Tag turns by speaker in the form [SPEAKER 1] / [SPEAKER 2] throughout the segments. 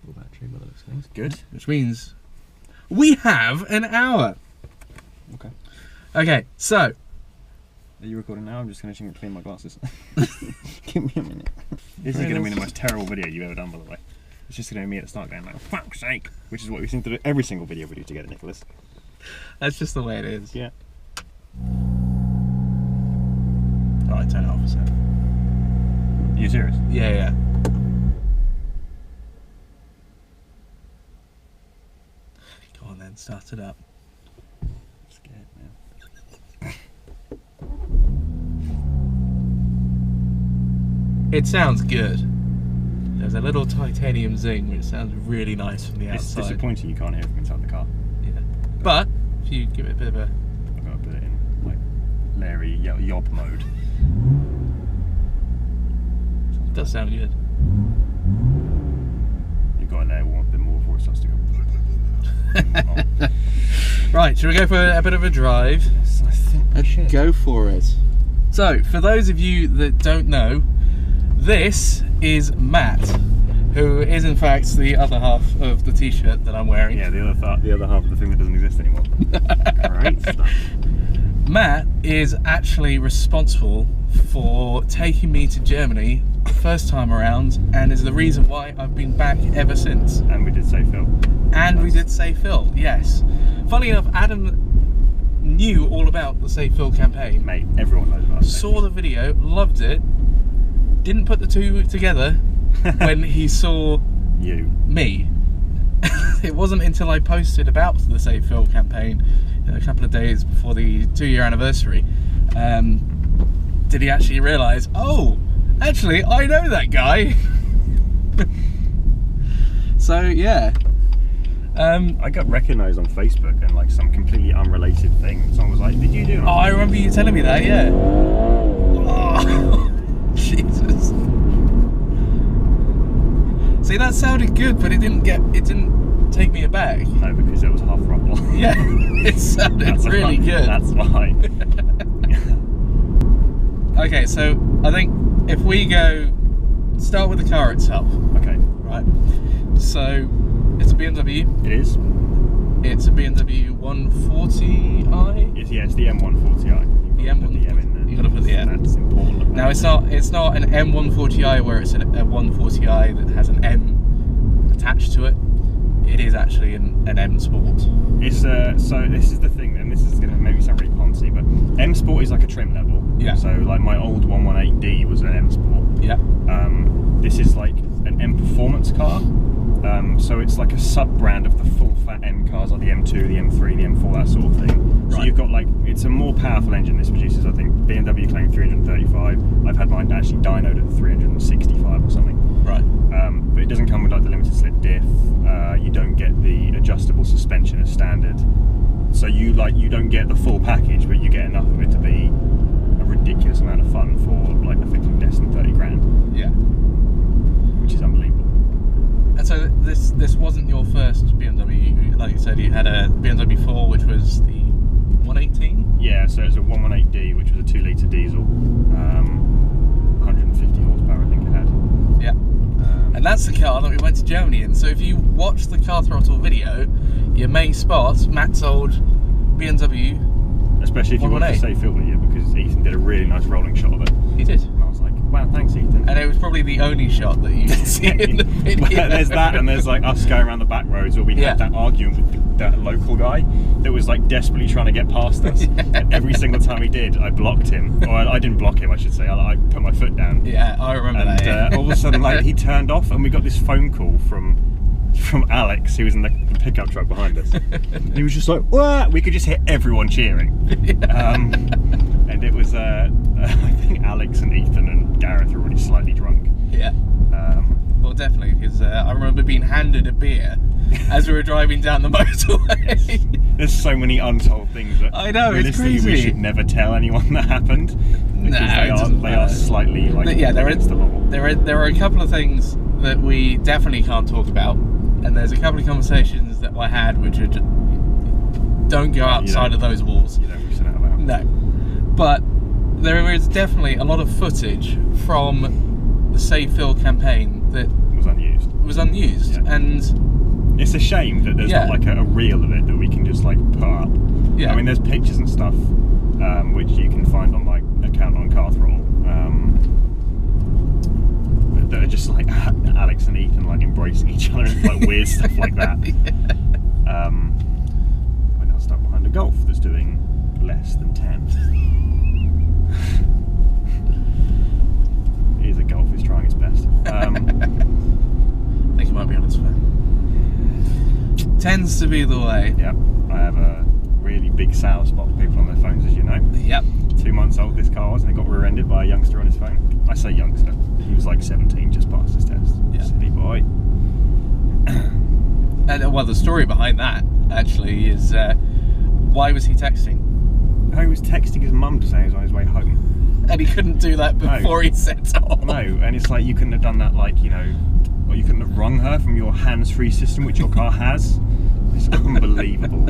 [SPEAKER 1] full battery by the looks of things.
[SPEAKER 2] Good.
[SPEAKER 1] Which means we have an hour.
[SPEAKER 2] Okay.
[SPEAKER 1] Okay, so.
[SPEAKER 2] Are you recording now? I'm just finishing to clean my glasses. Give me a minute. This is going to be the most terrible video you've ever done, by the way. It's just going to be me at the start going like, fuck's sake, which is what we seem to do every single video we do together, Nicholas.
[SPEAKER 1] That's just the way it is.
[SPEAKER 2] Yeah.
[SPEAKER 1] Alright, turn it off a sec.
[SPEAKER 2] Are you serious?
[SPEAKER 1] Yeah, yeah. Go on then, start it up.
[SPEAKER 2] I'm scared now.
[SPEAKER 1] It sounds good. There's a little titanium zing which sounds really nice from the outside.
[SPEAKER 2] It's disappointing you can't hear it from inside the car.
[SPEAKER 1] Yeah. But if you give it a bit of a...
[SPEAKER 2] I've got to put it in like Larry yob mode.
[SPEAKER 1] It does sound good.
[SPEAKER 2] You've got to layer one a bit more before it starts to go.
[SPEAKER 1] Right, should we go for a bit of a drive?
[SPEAKER 2] Yes, I think we should.
[SPEAKER 1] Go for it. So, for those of you that don't know, this is Matt, who is in fact the other half of the t-shirt that I'm wearing.
[SPEAKER 2] Yeah, the other half of the thing that doesn't exist anymore. Great stuff.
[SPEAKER 1] Matt is actually responsible for taking me to Germany the first time around, and is the reason why I've been back ever since.
[SPEAKER 2] And we did say Phil.
[SPEAKER 1] And we did Say Phil, yes. Funny enough, Adam knew all about the Say Phil campaign.
[SPEAKER 2] Mate, everyone knows about it.
[SPEAKER 1] Saw the video, loved it, didn't put the two together when he saw
[SPEAKER 2] you.
[SPEAKER 1] Me. It wasn't until I posted about the Say Phil campaign a couple of days before the 2-year anniversary did he actually realise, oh, actually I know that guy. So yeah.
[SPEAKER 2] I got recognised on Facebook and like some completely unrelated thing. Someone was like, did you do it?
[SPEAKER 1] Oh, I remember you telling me that, yeah. Oh, Jesus. See, that sounded good, but it didn't take me aback.
[SPEAKER 2] No, because it was half throttle.
[SPEAKER 1] Yeah, it sounded really good.
[SPEAKER 2] That's why.
[SPEAKER 1] Okay, so I think if we start with the car itself.
[SPEAKER 2] Okay.
[SPEAKER 1] Right. So it's a BMW.
[SPEAKER 2] It is.
[SPEAKER 1] It's a BMW M140i.
[SPEAKER 2] It's the M140i.
[SPEAKER 1] The M140i. You gotta put the M.
[SPEAKER 2] That's important.
[SPEAKER 1] Now it's not an M140i where it's a 140i that has an M attached to it. It is actually an M Sport.
[SPEAKER 2] It's so this is the thing, and this is going to maybe sound really poncy, but M Sport is like a trim level.
[SPEAKER 1] Yeah.
[SPEAKER 2] So like my old 118D was an M Sport.
[SPEAKER 1] Yeah.
[SPEAKER 2] This is like an M Performance car. So it's like a sub-brand of the full-fat M cars, like the M2, the M3, the M4, that sort of thing. So you've got like, it's a more powerful engine. This produces, I think, BMW claim 335. I've had mine actually dynoed at 365 or something.
[SPEAKER 1] Right.
[SPEAKER 2] But it doesn't come with like the limited slip diff. You don't get the adjustable suspension as standard. So you don't get the full package, but you get enough of it to be a ridiculous amount of fun for like effectively less than 30 grand.
[SPEAKER 1] Yeah.
[SPEAKER 2] Which is unbelievable.
[SPEAKER 1] And so this wasn't your first BMW. Like you said, you had a BMW 4, which was the 118.
[SPEAKER 2] Yeah, so it's a 118D, which was a 2-litre diesel, 150 horsepower, I think it had.
[SPEAKER 1] Yeah. And that's the car that we went to Germany in. So if you watch the Car Throttle video, you may spot Matt's old BMW.
[SPEAKER 2] Especially if you watch the Say Phil video, because Ethan did a really nice rolling shot of it.
[SPEAKER 1] He did.
[SPEAKER 2] And I was like, wow, thanks Ethan.
[SPEAKER 1] And it was probably the only shot that you could see in the video.
[SPEAKER 2] Well, there's that, and there's like us going around the back roads where we had that argument with that local guy that was like desperately trying to get past us. And every single time he did, I blocked him. Or I didn't block him, I should say. I put my foot down.
[SPEAKER 1] Yeah, I remember that.
[SPEAKER 2] And all of a sudden, like, he turned off, and we got this phone call from Alex, who was in the pickup truck behind us. And he was just like, what? We could just hear everyone cheering. And it was, I think Alex and Ethan and Gareth were already slightly drunk.
[SPEAKER 1] Yeah. Well, definitely, because I remember being handed a beer as we were driving down the motorway.
[SPEAKER 2] There's so many untold things that
[SPEAKER 1] I know, it's crazy.
[SPEAKER 2] We should never tell anyone that happened. Because they are slightly like against the law.
[SPEAKER 1] There are a couple of things that we definitely can't talk about, and there's a couple of conversations that I had which are don't go outside of those walls.
[SPEAKER 2] You don't wish that about.
[SPEAKER 1] No, but there is definitely a lot of footage from the Say Phil campaign that was unused,
[SPEAKER 2] Yeah.
[SPEAKER 1] and
[SPEAKER 2] it's a shame that there's not like a reel of it that we can just like put up.
[SPEAKER 1] Yeah.
[SPEAKER 2] I mean, there's pictures and stuff which you can find on my account on Car Throttle that are just like Alex and Ethan like embracing each other and like weird stuff like that.
[SPEAKER 1] Yeah.
[SPEAKER 2] We're now stuck behind a Golf that's doing less than 10. Here's a Golf, he's trying his best.
[SPEAKER 1] I think he might be on his phone. Tends to be the way.
[SPEAKER 2] Yep, I have a really big sour spot for people on their phones, as you know.
[SPEAKER 1] Yep.
[SPEAKER 2] 2 months old this car was, and it got rear-ended by a youngster on his phone. I say youngster, he was like 17, just passed his test.
[SPEAKER 1] Yeah.
[SPEAKER 2] Silly boy.
[SPEAKER 1] And well, the story behind that actually is why was he texting?
[SPEAKER 2] He was texting his mum to say he was on his way home.
[SPEAKER 1] And he couldn't do that before he set off.
[SPEAKER 2] No, and it's like you couldn't have done that, like, you know, or you couldn't have rung her from your hands-free system, which your car has. It's unbelievable.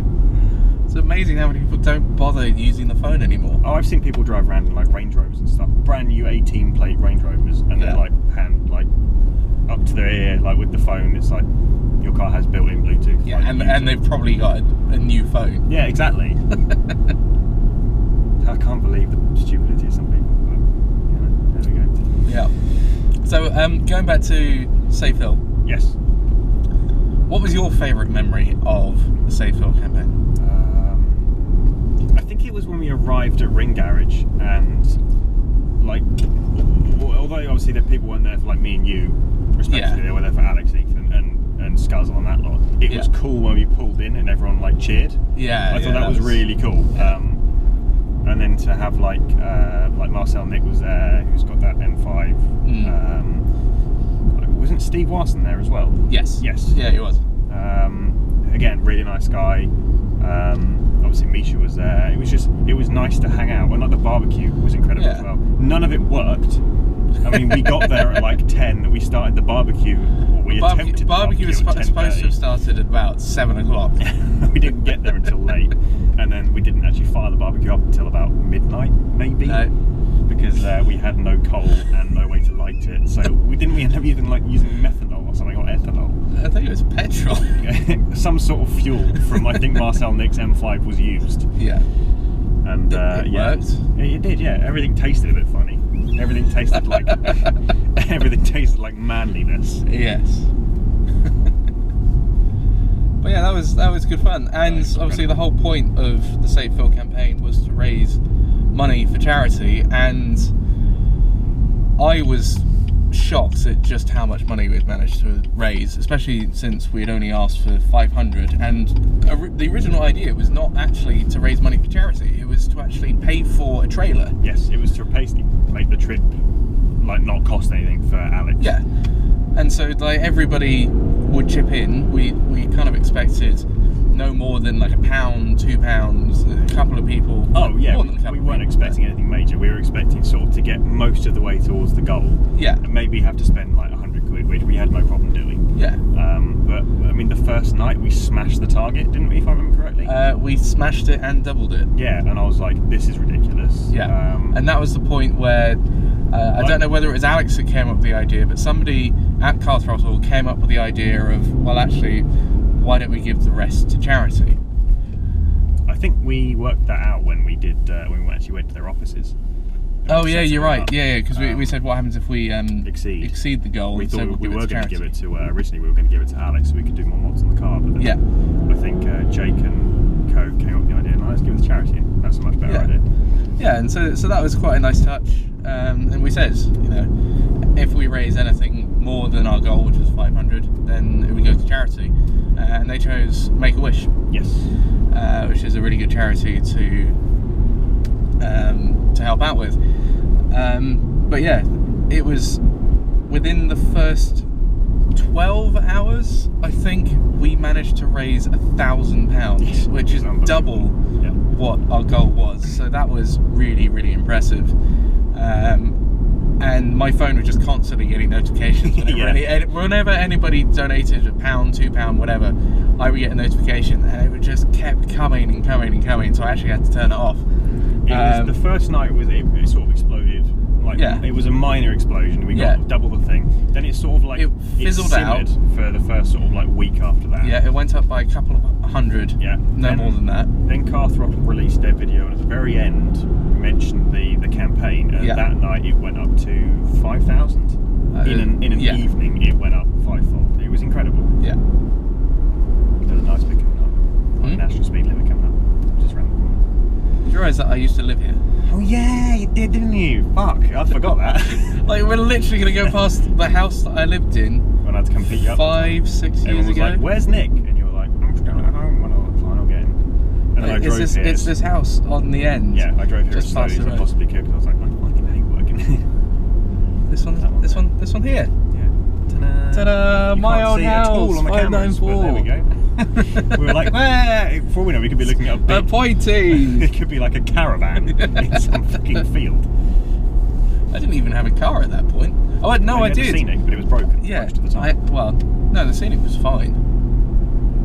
[SPEAKER 1] It's amazing how many people don't bother using the phone anymore.
[SPEAKER 2] Oh, I've seen people drive around in like Range Rovers and stuff, brand new 18-plate Range Rovers, and they're like hand like up to their ear, like with the phone. It's like your car has built-in Bluetooth.
[SPEAKER 1] Yeah,
[SPEAKER 2] like,
[SPEAKER 1] and they've probably got a new phone.
[SPEAKER 2] Yeah, exactly. I can't believe the stupidity of some people. But, you know, there we go.
[SPEAKER 1] Yeah. So going back to Safe Hill.
[SPEAKER 2] Yes.
[SPEAKER 1] What was your favourite memory of the Safe Hill campaign?
[SPEAKER 2] I think it was when we arrived at Ring Garage, and like, although obviously the people weren't there for like me and you, respectively, they were there for Alex, Ethan, and Scuzz on that lot. It was cool when we pulled in and everyone like cheered.
[SPEAKER 1] Yeah,
[SPEAKER 2] I thought that was really cool.
[SPEAKER 1] Yeah.
[SPEAKER 2] And then to have like Marcel Nick was there, who's got that M5. Wasn't Steve Watson there as well?
[SPEAKER 1] Yes.
[SPEAKER 2] Yes.
[SPEAKER 1] Yeah, he was.
[SPEAKER 2] Again, really nice guy. Obviously Misha was there. It was nice to hang out, and like the barbecue was incredible as well. None of it worked. I mean, we got there at like 10. We started the barbecue. Or we attempted the barbecue
[SPEAKER 1] was
[SPEAKER 2] at
[SPEAKER 1] supposed to have started at about 7 o'clock.
[SPEAKER 2] We didn't get there until late, and then we didn't actually fire the barbecue up until about midnight, maybe.
[SPEAKER 1] No.
[SPEAKER 2] Because we had no coal and no way to light it, so we end up using methanol or something, or ethanol.
[SPEAKER 1] I think it was petrol.
[SPEAKER 2] Some sort of fuel from, I think, Marcel Nick's M5 was used.
[SPEAKER 1] Yeah.
[SPEAKER 2] And
[SPEAKER 1] it worked.
[SPEAKER 2] It did, yeah. Everything tasted a bit funny. Everything tasted like manliness.
[SPEAKER 1] Yes. But yeah, that was good fun, and obviously the whole point of the Safe Hill campaign was to raise money for charity, and I was shocked at just how much money we'd managed to raise, especially since we'd only asked for 500, and the original idea was not actually to raise money for charity, it was to actually pay for a trailer.
[SPEAKER 2] Yes, it was to make the trip like not cost anything for Alex.
[SPEAKER 1] Yeah, and so like everybody would chip in. We kind of expected no more than like £1, £2, a couple of people.
[SPEAKER 2] Oh yeah,
[SPEAKER 1] we
[SPEAKER 2] weren't expecting anything major. We were expecting sort of to get most of the way towards the goal.
[SPEAKER 1] Yeah.
[SPEAKER 2] And maybe have to spend like 100 quid, which we had no problem doing.
[SPEAKER 1] Yeah.
[SPEAKER 2] But I mean, the first night we smashed the target, didn't we? If I remember correctly.
[SPEAKER 1] We smashed it and doubled it.
[SPEAKER 2] Yeah, and I was like, this is ridiculous.
[SPEAKER 1] Yeah. And that was the point where I don't know whether it was Alex that came up with the idea, but somebody at Car Throttle came up with the idea of, well, actually, why don't we give the rest to charity?
[SPEAKER 2] I think we worked that out when we did when we actually went to their offices.
[SPEAKER 1] Oh yeah, you're right. Yeah, because we said what happens if we
[SPEAKER 2] exceed
[SPEAKER 1] the goal.
[SPEAKER 2] We thought we were going to give it to originally we were going to give it to Alex so we could do more mods on the car, but then I think Jake and Co came up with the idea, and let's give it to charity. That's a much better idea.
[SPEAKER 1] Yeah, and so that was quite a nice touch. And we said, you know, if we raise anything more than our goal, which was 500, then it would go to charity. And they chose Make-A-Wish.
[SPEAKER 2] Yes.
[SPEAKER 1] Which is a really good charity to help out with. But yeah, it was within the first 12 hours, I think, we managed to raise £1,000, which is double what our goal was. So that was really, really impressive. And my phone was just constantly getting notifications whenever anybody donated £1, £2, whatever, I would get a notification, and it just kept coming and coming and coming, so I actually had to turn it off.
[SPEAKER 2] The first night it sort of exploded Like
[SPEAKER 1] Yeah.
[SPEAKER 2] it was a minor explosion. We got double the thing. Then it sort of like
[SPEAKER 1] It fizzled out
[SPEAKER 2] for the first sort of like week after that.
[SPEAKER 1] Yeah, it went up by a couple of hundred.
[SPEAKER 2] Yeah.
[SPEAKER 1] No more than that.
[SPEAKER 2] Then Car Throttle released their video, and at the very end mentioned the campaign. And that night it went up to 5,000. In an evening, it went up fivefold. It was incredible.
[SPEAKER 1] Yeah.
[SPEAKER 2] There's a nice bit coming up. Like national speed limit coming up, just around the corner.
[SPEAKER 1] Did you realise that I used to live here?
[SPEAKER 2] Oh yeah, you did, didn't you? Fuck, I forgot that.
[SPEAKER 1] Like, we're literally going to go past the house that I lived in
[SPEAKER 2] when I had to come pick you up
[SPEAKER 1] 5, 6 years
[SPEAKER 2] Everyone was
[SPEAKER 1] ago.
[SPEAKER 2] like, "Where's Nick?" And you were like, "I'm still at home." And I was like, "Fine, I'll get him." And then I drove here.
[SPEAKER 1] It's this house on the end.
[SPEAKER 2] Yeah, I drove here as
[SPEAKER 1] just
[SPEAKER 2] slowly
[SPEAKER 1] past
[SPEAKER 2] as
[SPEAKER 1] the
[SPEAKER 2] I
[SPEAKER 1] road.
[SPEAKER 2] possibly could because I was like, I fucking hate working here.
[SPEAKER 1] This one here.
[SPEAKER 2] Yeah. Ta-da!
[SPEAKER 1] Ta-da!
[SPEAKER 2] You
[SPEAKER 1] My
[SPEAKER 2] can't
[SPEAKER 1] old
[SPEAKER 2] see it at
[SPEAKER 1] house.
[SPEAKER 2] all on the cameras, but
[SPEAKER 1] 594.
[SPEAKER 2] there we go. We were like, before we know, we could be looking at a big.
[SPEAKER 1] Pointy.
[SPEAKER 2] It could be like a caravan in some fucking field.
[SPEAKER 1] I didn't even have a car at that point. Oh, no, I
[SPEAKER 2] had
[SPEAKER 1] did.
[SPEAKER 2] The Scenic, but it was broken.
[SPEAKER 1] Yeah.
[SPEAKER 2] Most of the time.
[SPEAKER 1] No, the Scenic was fine.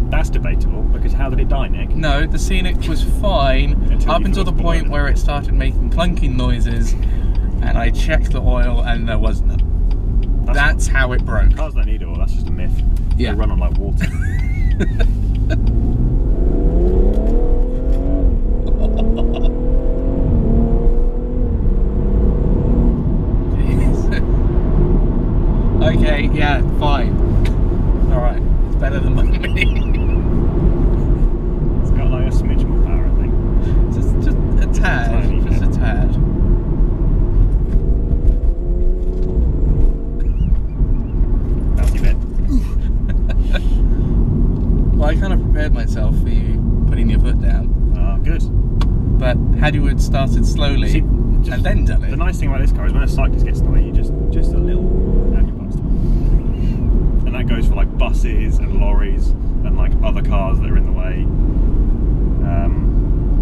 [SPEAKER 2] That's debatable because how did it die, Nick?
[SPEAKER 1] No, the Scenic was fine up until the point where it started making clunking noises, and I checked the oil and there was none. That's how it broke.
[SPEAKER 2] Cars don't need oil. That's just a myth.
[SPEAKER 1] Yeah.
[SPEAKER 2] They run on like water.
[SPEAKER 1] Okay, yeah, fine. Alright, it's better than my Mini.
[SPEAKER 2] It's got like a smidge more power, I think.
[SPEAKER 1] Just a tad. Just a tad.
[SPEAKER 2] Bouncy bit.
[SPEAKER 1] Well, I kind of prepared myself for you putting your foot down.
[SPEAKER 2] Ah, good.
[SPEAKER 1] But had you had started slowly and then done it.
[SPEAKER 2] The nice thing about this car is when a cyclist gets in the way, you just a little and you're past. And that goes for like buses and lorries and like other cars that are in the way.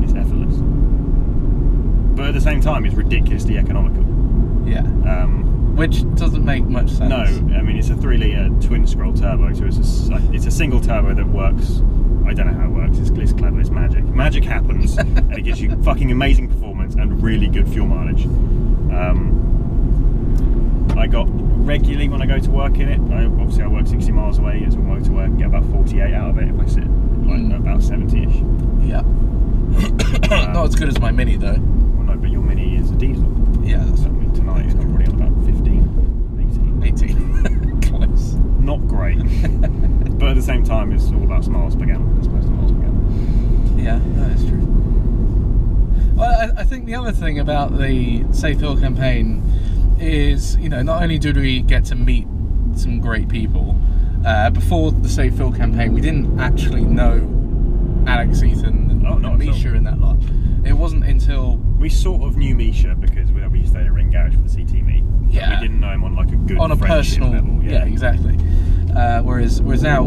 [SPEAKER 2] It's effortless. But at the same time, it's ridiculously economical.
[SPEAKER 1] Yeah. Which doesn't make much sense.
[SPEAKER 2] No, I mean it's a 3-litre twin scroll turbo, so it's a single turbo that works. I don't know how it works. It's clever. It's magic. Magic happens, and it gives you fucking amazing performance and really good fuel mileage. I got regularly when I go to work in it. Obviously, I work 60 miles away. It's a motorway. I can get about 48 out of it if I sit like about 70-ish.
[SPEAKER 1] Yeah. Not as good as my Mini though.
[SPEAKER 2] Well, no, but your Mini is a diesel.
[SPEAKER 1] Yeah, that's
[SPEAKER 2] I mean, tonight it's probably on about 15,
[SPEAKER 1] 18. Close.
[SPEAKER 2] Not great, but at the same time, it's all about miles per gallon as opposed to miles per gallon.
[SPEAKER 1] Yeah, that is true. Well, I think the other thing about the Safe Hill campaign is, you know, not only did we get to meet some great people, before the Safe Hill campaign, we didn't actually know Alex, Ethan, and Misha in that lot. It wasn't until...
[SPEAKER 2] We sort of knew Misha because we used to stay at a ring garage for the CT meet.
[SPEAKER 1] Yeah.
[SPEAKER 2] We didn't know him on like a good
[SPEAKER 1] on a personal
[SPEAKER 2] level.
[SPEAKER 1] Yeah, exactly. Whereas now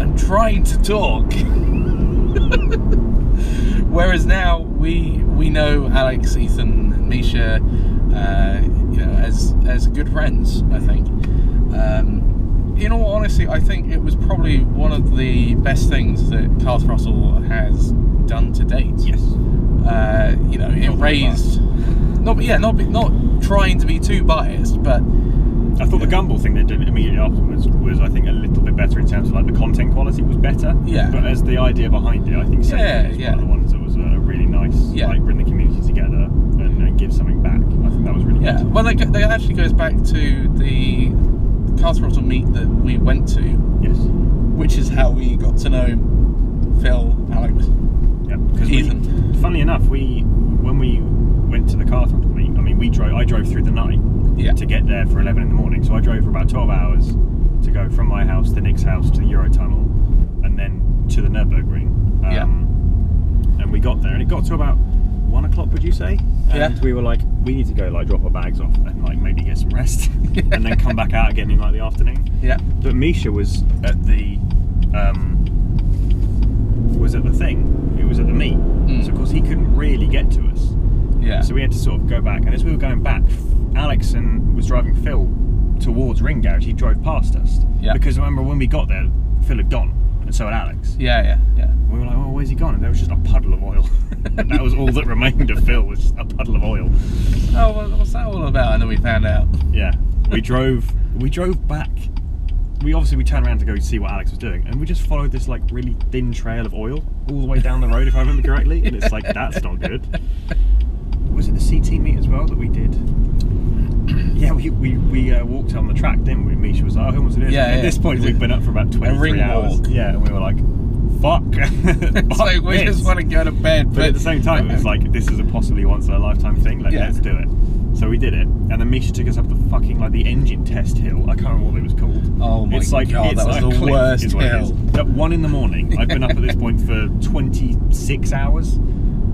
[SPEAKER 1] I'm trying to talk. Whereas now we know Alex, Ethan, and Misha, you know, as good friends. I think. In all honesty, I think it was probably one of the best things that Car Throttle has done to date.
[SPEAKER 2] Yes.
[SPEAKER 1] You know, it raised. Not trying to be too biased, but
[SPEAKER 2] I thought the Gumball thing they did immediately afterwards was I think a little bit better in terms of like the content quality was better.
[SPEAKER 1] Yeah.
[SPEAKER 2] But as the idea behind it, I think Safe was one of the ones that was really nice.
[SPEAKER 1] Yeah.
[SPEAKER 2] Like bring the community together and give something back. I think that was really good.
[SPEAKER 1] Well, that actually goes back to the Car Throttle meet that we went to.
[SPEAKER 2] Yes.
[SPEAKER 1] Which is how we got to know Phil, Alex, Ethan.
[SPEAKER 2] Funnily enough, when we went to the Car Throttle meet, I mean, I drove through the night to get there for 11 in the morning. So I drove for about 12 hours to go from my house to Nick's house to the Eurotunnel and then to the Nürburgring. And we got there, and it got to about 1 o'clock, would you say? And we were like, we need to go like drop our bags off and like maybe get some rest and then come back out again in like the afternoon. Yeah. But Misha was at the thing. It was at the meet. So of course he couldn't really get to us. Yeah. So we had to sort of go back, and as we were going back, Alex was driving Phil towards Ring Garage. He drove past us. Yeah. Because I remember when we got there, Phil had gone. and so had Alex.
[SPEAKER 1] Yeah.
[SPEAKER 2] We were like, oh, where's he gone? And there was just a puddle of oil. And that was all that remained of Phil, was just a puddle of oil.
[SPEAKER 1] Oh, what's that all about? And then we found out.
[SPEAKER 2] Yeah, we drove back. We turned around to go see what Alex was doing, and we just followed this like really thin trail of oil all the way down the road, if I remember correctly. And it's like, that's not good. Was it the CT meet as well that we did? Yeah, we walked on the track, didn't we? Misha was like, oh, who wants to do this? At this point, we'd been up for about 23 hours.
[SPEAKER 1] Walk.
[SPEAKER 2] Yeah, and we were like, fuck.
[SPEAKER 1] It's like, we just want to go to bed.
[SPEAKER 2] But at the same time, it was like, this is a possibly once in a lifetime thing. Like, let's do it. So we did it, and then Misha took us up the fucking like the engine test hill. I can't remember what it was called.
[SPEAKER 1] Oh my god, that was the worst hill.
[SPEAKER 2] At 1 in the morning, I've been up at this point for 26 hours.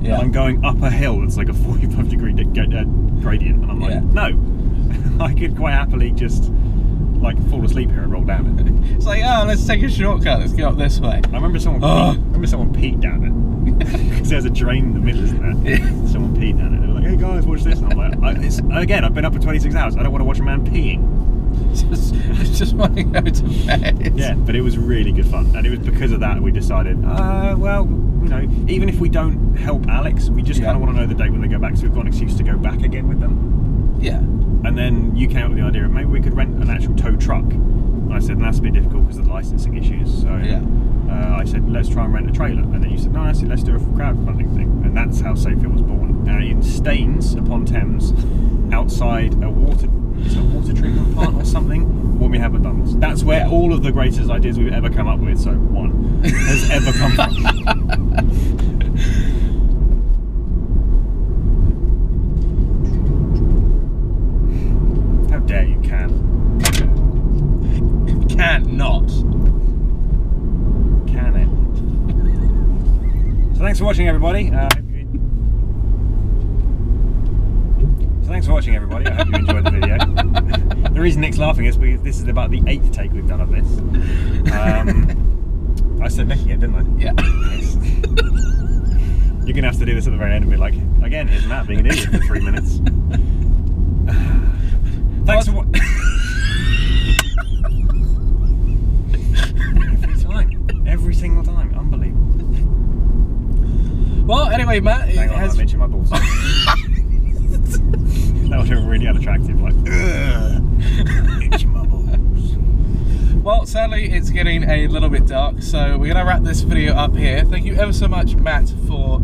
[SPEAKER 2] Yeah. And I'm going up a hill that's like a 45-degree gradient, and I'm like, no, I could quite happily just like fall asleep here and roll down it.
[SPEAKER 1] It's like, oh, let's take a shortcut. Let's get up this way.
[SPEAKER 2] I remember someone peed down it. Because there's a drain in the middle, isn't there? Yeah. Someone peed down it. They were like, hey guys, watch this. And I'm like, again, I've been up for 26 hours. I don't want to watch a man peeing.
[SPEAKER 1] Just want to go to bed.
[SPEAKER 2] Yeah, but it was really good fun. And it was because of that we decided, well, you know, even if we don't help Alex, we just kind of want to know the date when they go back, so we've got an excuse to go back again with them.
[SPEAKER 1] Yeah.
[SPEAKER 2] And then you came up with the idea of maybe we could rent an actual tow truck. And I said, that's a bit difficult because of the licensing issues. So I said, let's try and rent a trailer. And then you said, no, let's do a crowdfunding thing. And that's how Safe Hill was born. In Staines upon Thames, outside a water treatment plant or something, when we have McDonald's. That's where all of the greatest ideas we've ever come up with, so one, has ever come from. How dare you, Can?
[SPEAKER 1] Cannot.
[SPEAKER 2] Can it? So thanks for watching, everybody. Thanks for watching, everybody. I hope you enjoyed the video. The reason Nick's laughing is because this is about the 8th take we've done of this. I said Nicky again, didn't I?
[SPEAKER 1] Yeah.
[SPEAKER 2] Yes. You're going to have to do this at the very end and be like, again, here's Matt being an idiot for 3 minutes. Thanks for watching. Every single time. Unbelievable.
[SPEAKER 1] Well, anyway, Matt.
[SPEAKER 2] Hang on, I'm itching my balls. That would have been really unattractive, like, itching my balls.
[SPEAKER 1] Well, sadly, it's getting a little bit dark, so we're going to wrap this video up here. Thank you ever so much, Matt, for...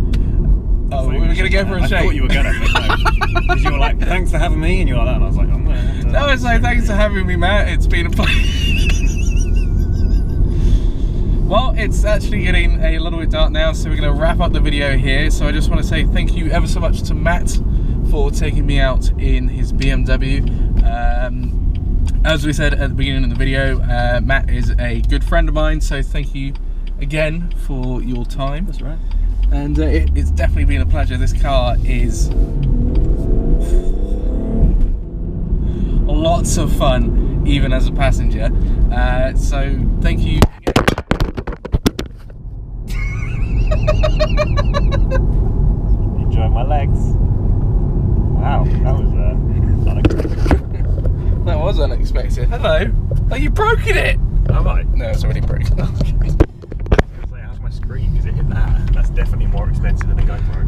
[SPEAKER 1] Oh, we were going to go for a shake.
[SPEAKER 2] I thought you were going to, because you were like, thanks for having me, and you were like that, and I was like, I'm going to have to...
[SPEAKER 1] No, it's like, thanks for having me, Matt. It's been a pleasure. Well, it's actually getting a little bit dark now, so we're going to wrap up the video here. So I just want to say thank you ever so much to Matt for taking me out in his BMW. As we said at the beginning of the video, Matt is a good friend of mine, so thank you again for your time.
[SPEAKER 2] That's right.
[SPEAKER 1] And it's definitely been a pleasure. This car is lots of fun, even as a passenger. So thank you again.
[SPEAKER 2] Enjoy my legs. Wow, that was unexpected.
[SPEAKER 1] That was unexpected. Hello. Oh, you've broken it!
[SPEAKER 2] Have I?
[SPEAKER 1] No, it's already broken.
[SPEAKER 2] I was going to say, how's my screen? Because it hit that. That's definitely more expensive than a GoPro.